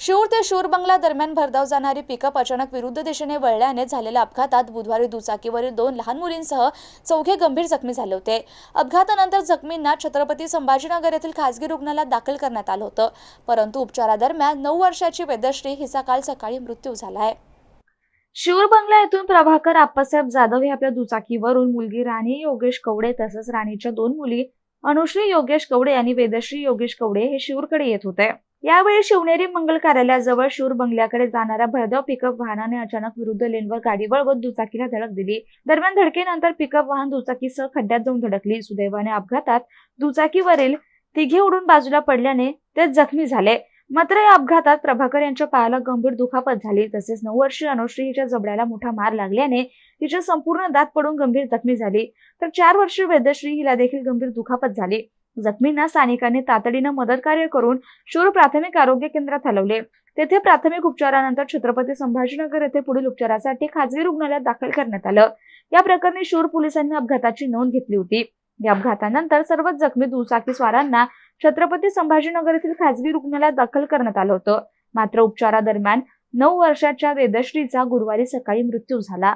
शूर ते शूर बंगला दरम्यान भरधाव जाणारी पिकअप अचानक विरुद्ध दिशेने वळल्याने झालेल्या अपघातात बुधवारी दुचाकीवरील 2 लहान मुलींसह चौघे गंभीर जखमी झाले होते. अपघातानंतर जखमींना छत्रपती संभाजीनगर येथील खासगी रुग्णालयात दाखल करण्यात आलं होतं. परंतु उपचारादरम्यान 9 वर्षाची वेदश्री हिचा काल सकाळी मृत्यू झाला आहे. शूर बंगला येथून प्रभाकर आप्पासाहेब जाधव हे आपल्या दुचाकीवरून मुलगी राणी योगेश कवडे तसंच राणीच्या 2 मुली अनुश्री योगेश कवडे आणि वेदश्री योगेश कवडे हे शिवूरकडे येत होते. यावेळी शिवनेरी मंगल कार्यालयाजवळ शूर बंगल्याकडे जाणाऱ्या भरधाव पिकअप वाहनाने अचानक विरुद्ध लेनवर गाडी वळवत दुचाकीला धडक दिली. दरम्यान धडकेनंतर पिकअप वाहन दुचाकीसह खड्ड्यात जाऊन धडकली. सुदैवाने अपघातात दुचाकीवरील तिघे उडून बाजूला पडल्याने ते जखमी झाले. मात्र या अपघातात प्रभाकर यांच्या पायाला गंभीर दुखापत झाली. तसेच 9 वर्षीय अनुश्री हिच्या जबड्याला मोठा मार लागल्याने तिचे संपूर्ण दात पडून गंभीर जखमी झाली. तर 4 वर्षीय वेदश्री हिला देखील गंभीर दुखापत झाली. जखमींना स्थानिकांनी तातडीने मदत कार्य करून शूर प्राथमिक आरोग्य केंद्रात हलवले. तेथे प्राथमिक उपचारानंतर छत्रपती संभाजीनगर येथे पुढील उपचारासाठी खासगी रुग्णालयात दाखल करण्यात आलं. या प्रकरणी शूर पोलिसांनी अपघाताची नोंद घेतली होती. या अपघातानंतर सर्वच जखमी दुचाकीस्वारांना छत्रपती संभाजीनगर येथील खासगी रुग्णालयात दाखल करण्यात आलं होतं. मात्र उपचारादरम्यान 9 वर्षाच्या वेदश्रीचा गुरुवारी सकाळी मृत्यू झाला.